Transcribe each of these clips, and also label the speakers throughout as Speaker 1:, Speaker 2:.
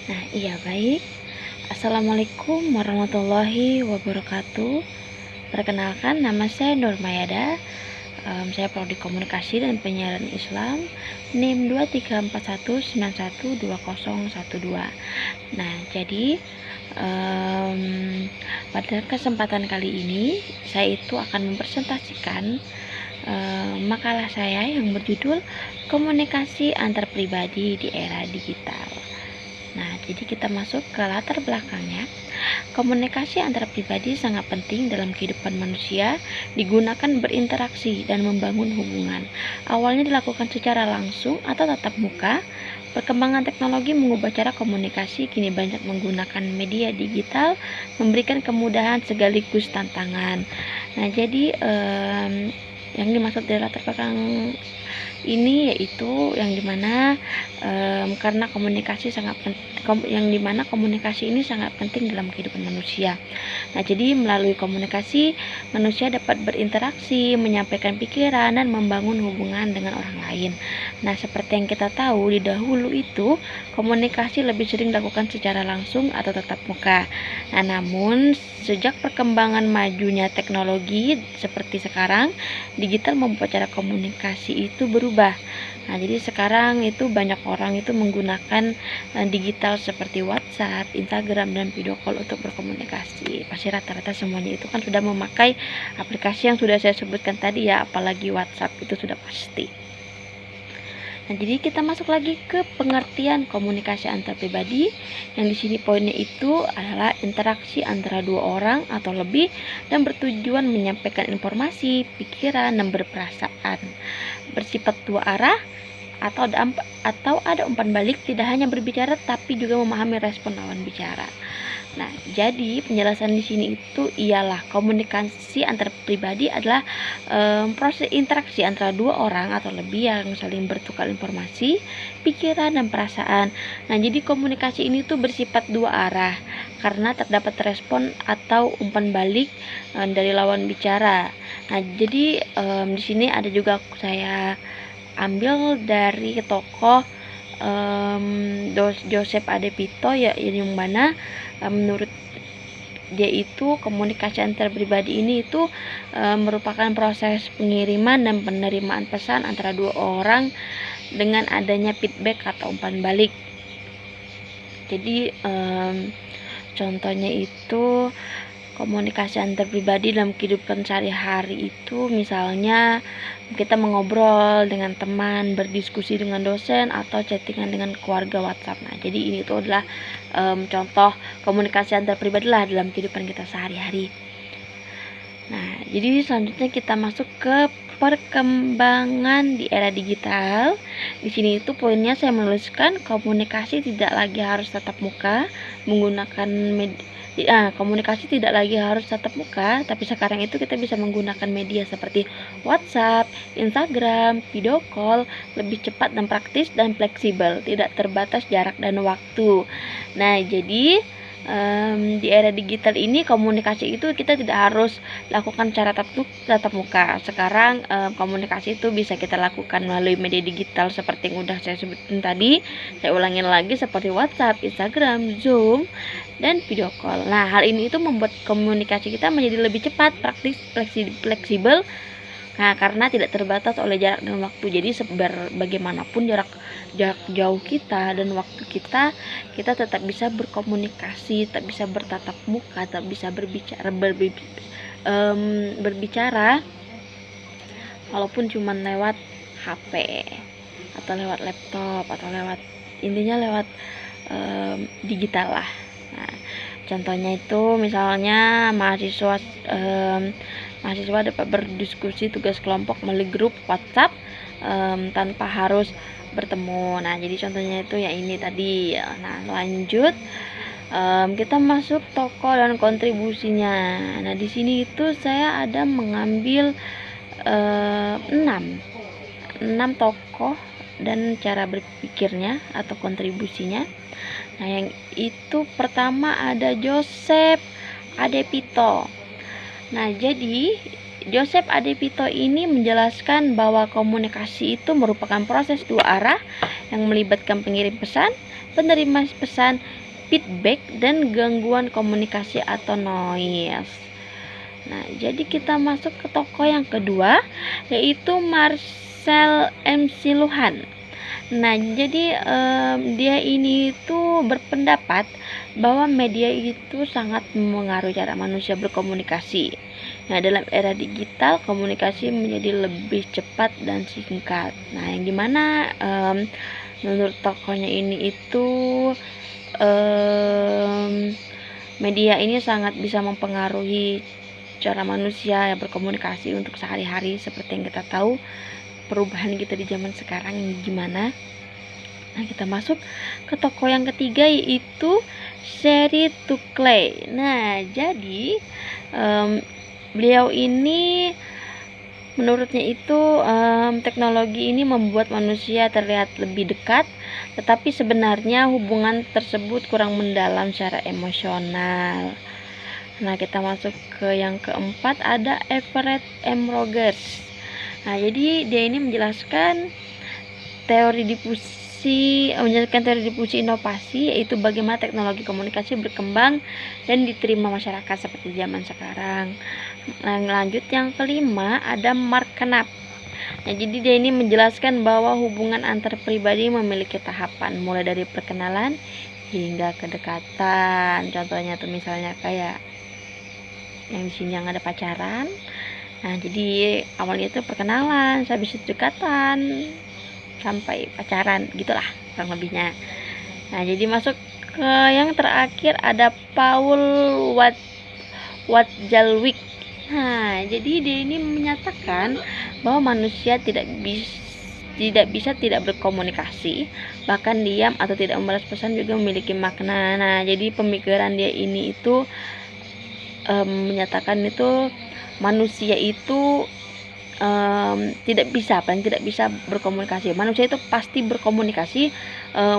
Speaker 1: Nah, iya baik. Assalamualaikum warahmatullahi wabarakatuh. Perkenalkan, nama saya Nur Mayada. Saya prodi komunikasi dan penyiaran Islam, NIM 2341912012. Nah, jadi pada kesempatan kali ini saya itu akan mempresentasikan makalah saya yang berjudul Komunikasi Antar Pribadi di Era Digital. Nah, jadi kita masuk ke latar belakangnya. Komunikasi antara pribadi sangat penting dalam kehidupan manusia, digunakan berinteraksi dan membangun hubungan. Awalnya dilakukan secara langsung atau tatap muka. Perkembangan teknologi mengubah cara komunikasi, kini banyak menggunakan media digital, memberikan kemudahan sekaligus tantangan. Nah, jadi yang dimaksud dari latar belakang ini yaitu yang dimana karena komunikasi komunikasi ini sangat penting dalam kehidupan manusia. Nah, jadi melalui komunikasi manusia dapat berinteraksi, menyampaikan pikiran dan membangun hubungan dengan orang lain. Nah, seperti yang kita tahu di dahulu itu komunikasi lebih sering dilakukan secara langsung atau tatap muka. Nah, namun sejak perkembangan majunya teknologi seperti sekarang, digital membuat cara komunikasi itu berubah. Nah, jadi sekarang itu banyak orang itu menggunakan digital seperti WhatsApp, Instagram, dan video call untuk berkomunikasi. Pasti rata-rata semuanya itu kan sudah memakai aplikasi yang sudah saya sebutkan tadi ya, apalagi WhatsApp itu sudah pasti. Nah, jadi kita masuk lagi ke pengertian komunikasi antar pribadi. Yang di sini poinnya itu adalah interaksi antara dua orang atau lebih dan bertujuan menyampaikan informasi, pikiran, dan berperasaan. Bersifat dua arah atau ada umpan balik, tidak hanya berbicara tapi juga memahami respon lawan bicara. Nah, jadi penjelasan di sini itu ialah komunikasi antar pribadi adalah proses interaksi antara dua orang atau lebih yang saling bertukar informasi, pikiran, dan perasaan. Nah, jadi komunikasi ini tuh bersifat dua arah karena terdapat respon atau umpan balik dari lawan bicara. Nah, jadi di sini ada juga saya ambil dari tokoh Joseph Adepito ya, yang mana menurut dia itu komunikasi antar pribadi ini itu merupakan proses pengiriman dan penerimaan pesan antara dua orang dengan adanya feedback atau umpan balik. Jadi contohnya itu komunikasi antar pribadi dalam kehidupan sehari-hari itu misalnya kita mengobrol dengan teman, berdiskusi dengan dosen, atau chattingan dengan keluarga WhatsApp. Nah, jadi ini itu adalah contoh komunikasi antar pribadi lah dalam kehidupan kita sehari-hari. Nah, jadi selanjutnya kita masuk ke perkembangan di era digital. Di sini itu poinnya saya menuliskan komunikasi tidak lagi harus tatap muka menggunakan komunikasi tidak lagi harus tatap muka, tapi sekarang itu kita bisa menggunakan media seperti WhatsApp, Instagram, video call, lebih cepat dan praktis dan fleksibel, tidak terbatas jarak dan waktu. Nah, jadi di era digital ini komunikasi itu kita tidak harus lakukan cara tatap muka. Sekarang komunikasi itu bisa kita lakukan melalui media digital seperti yang udah saya sebutin tadi. Saya ulangin lagi seperti WhatsApp, Instagram, Zoom, dan video call. Nah, hal ini itu membuat komunikasi kita menjadi lebih cepat, praktis, fleksibel. Nah, karena tidak terbatas oleh jarak dan waktu. Jadi bagaimanapun jarak jauh kita dan waktu kita tetap bisa berkomunikasi, tetap bisa bertatap muka, tetap bisa berbicara walaupun cuma lewat HP atau lewat laptop atau lewat digital lah. Nah, contohnya itu misalnya mahasiswa dapat berdiskusi tugas kelompok melalui grup WhatsApp tanpa harus bertemu. Nah, jadi contohnya itu ya ini tadi. Nah, lanjut kita masuk tokoh dan kontribusinya. Nah, di sini itu saya ada mengambil 6 tokoh dan cara berpikirnya atau kontribusinya. Nah, yang itu pertama ada Joseph Adepito. Nah, jadi Joseph Adepito ini menjelaskan bahwa komunikasi itu merupakan proses dua arah yang melibatkan pengirim pesan penerima pesan, feedback, dan gangguan komunikasi atau noise. Nah, jadi kita masuk ke tokoh yang kedua, yaitu Marcel McLuhan. Nah, jadi dia ini itu berpendapat bahwa media itu sangat mempengaruhi cara manusia berkomunikasi. Nah, dalam era digital, komunikasi menjadi lebih cepat dan singkat. Nah, yang dimana menurut tokohnya ini itu media ini sangat bisa mempengaruhi cara manusia ya berkomunikasi untuk sehari-hari. Seperti yang kita tahu, perubahan kita di zaman sekarang gimana. Nah, kita masuk ke tokoh yang ketiga, yaitu Sherry Tuclay. Nah, jadi beliau ini menurutnya itu teknologi ini membuat manusia terlihat lebih dekat, tetapi sebenarnya hubungan tersebut kurang mendalam secara emosional. Nah, kita masuk ke yang keempat, ada Everett M. Rogers. Nah, jadi dia ini menjelaskan teori difusi inovasi, yaitu bagaimana teknologi komunikasi berkembang dan diterima masyarakat seperti zaman sekarang. Nah, lanjut yang kelima, ada Mark Knapp. Nah, jadi dia ini menjelaskan bahwa hubungan antar pribadi memiliki tahapan mulai dari perkenalan hingga kedekatan. Contohnya tuh misalnya kayak yang di sini yang ada pacaran. Nah, jadi awalnya itu perkenalan, habis itu dekatan, sampai pacaran, gitulah kurang lebihnya. Nah, jadi masuk ke yang terakhir, ada Paul Watzlawick. Nah, jadi dia ini menyatakan bahwa manusia tidak bisa tidak berkomunikasi, bahkan diam atau tidak membalas pesan juga memiliki makna. Nah, jadi pemikiran dia ini itu menyatakan itu manusia itu tidak bisa berkomunikasi. Manusia itu pasti berkomunikasi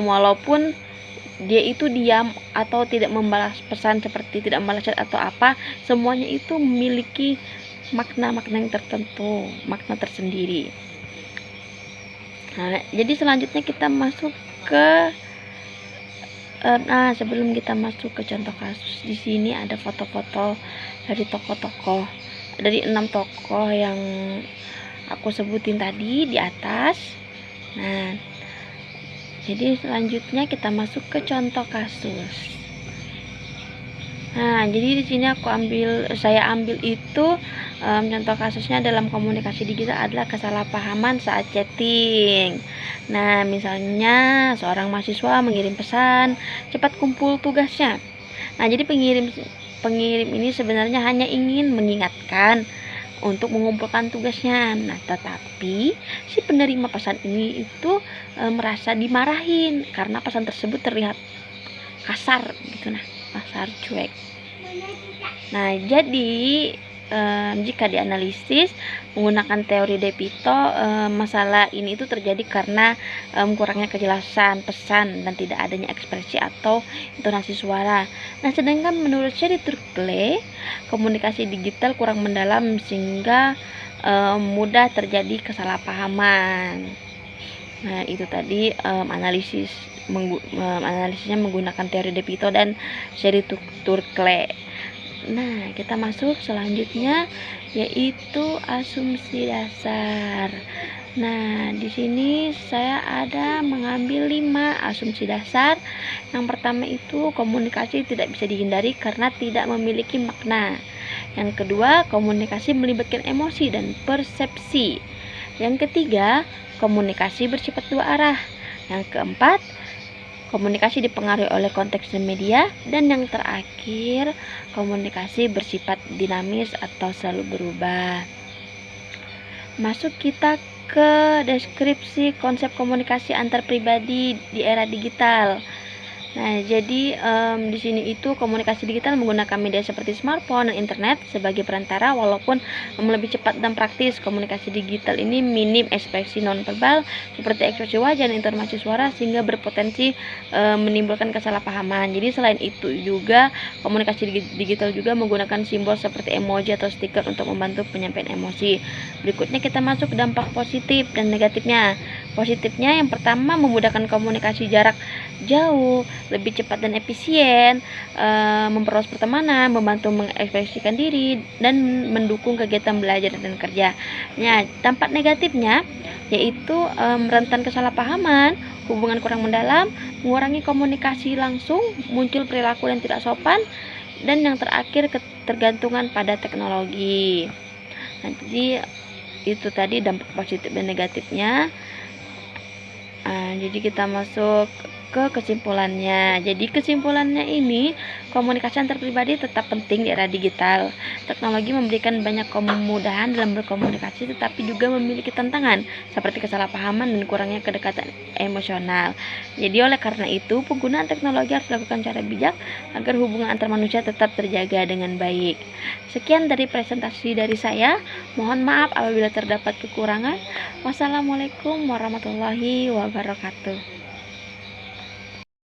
Speaker 1: walaupun dia itu diam atau tidak membalas pesan, seperti tidak membalas chat atau apa, semuanya itu memiliki makna-makna yang tertentu, makna tersendiri. Nah, jadi selanjutnya kita masuk ke sebelum kita masuk ke contoh kasus, di sini ada foto-foto dari tokoh-tokoh, dari 6 tokoh yang aku sebutin tadi di atas. Nah, jadi selanjutnya kita masuk ke contoh kasus. Nah, jadi di sini saya ambil itu contoh kasusnya dalam komunikasi digital adalah kesalahpahaman saat chatting. Nah, misalnya seorang mahasiswa mengirim pesan, cepat kumpul tugasnya. Nah, jadi pengirim ini sebenarnya hanya ingin mengingatkan untuk mengumpulkan tugasnya. Nah, tetapi si penerima pesan ini itu merasa dimarahin karena pesan tersebut terlihat kasar gitu, kasar, cuek. Nah, jadi jika dianalisis menggunakan teori De Vito, masalah ini itu terjadi karena kurangnya kejelasan pesan dan tidak adanya ekspresi atau intonasi suara. Nah, sedangkan menurut Sherry Tuclay, komunikasi digital kurang mendalam sehingga mudah terjadi kesalahpahaman. Nah, itu tadi analisisnya menggunakan teori De Vito dan Sherry Tuclay. Nah, kita masuk selanjutnya, yaitu asumsi dasar. Nah, di sini saya ada mengambil 5 asumsi dasar. Yang pertama itu komunikasi tidak bisa dihindari karena tidak memiliki makna. Yang kedua, komunikasi melibatkan emosi dan persepsi. Yang ketiga, komunikasi bersifat dua arah. Yang keempat, komunikasi dipengaruhi oleh konteks dan media. Dan yang terakhir, komunikasi bersifat dinamis atau selalu berubah. Masuk kita ke deskripsi konsep komunikasi antar pribadi di era digital. Nah, jadi di sini itu komunikasi digital menggunakan media seperti smartphone dan internet sebagai perantara. Walaupun lebih cepat dan praktis, komunikasi digital ini minim ekspresi nonverbal seperti ekspresi wajah dan intonasi suara sehingga berpotensi menimbulkan kesalahpahaman. Jadi selain itu juga komunikasi digital juga menggunakan simbol seperti emoji atau stiker untuk membantu penyampaian emosi. Berikutnya kita masuk ke dampak positif dan negatifnya. Positifnya yang pertama memudahkan komunikasi jarak jauh, lebih cepat dan efisien, memperluas pertemanan, membantu mengekspresikan diri, dan mendukung kegiatan belajar dan kerja. Nah, dampak negatifnya yaitu rentan kesalahpahaman, hubungan kurang mendalam, mengurangi komunikasi langsung, muncul perilaku yang tidak sopan, dan yang terakhir ketergantungan pada teknologi. Nah, jadi itu tadi dampak positif dan negatifnya. Jadi kita masuk ke kesimpulannya. Jadi kesimpulannya ini, komunikasi antar pribadi tetap penting di era digital. Teknologi memberikan banyak kemudahan dalam berkomunikasi, tetapi juga memiliki tantangan seperti kesalahpahaman dan kurangnya kedekatan emosional. Jadi oleh karena itu, penggunaan teknologi harus dilakukan secara bijak agar hubungan antar manusia tetap terjaga dengan baik. Sekian dari presentasi dari saya. Mohon maaf apabila terdapat kekurangan. Wassalamualaikum warahmatullahi wabarakatuh.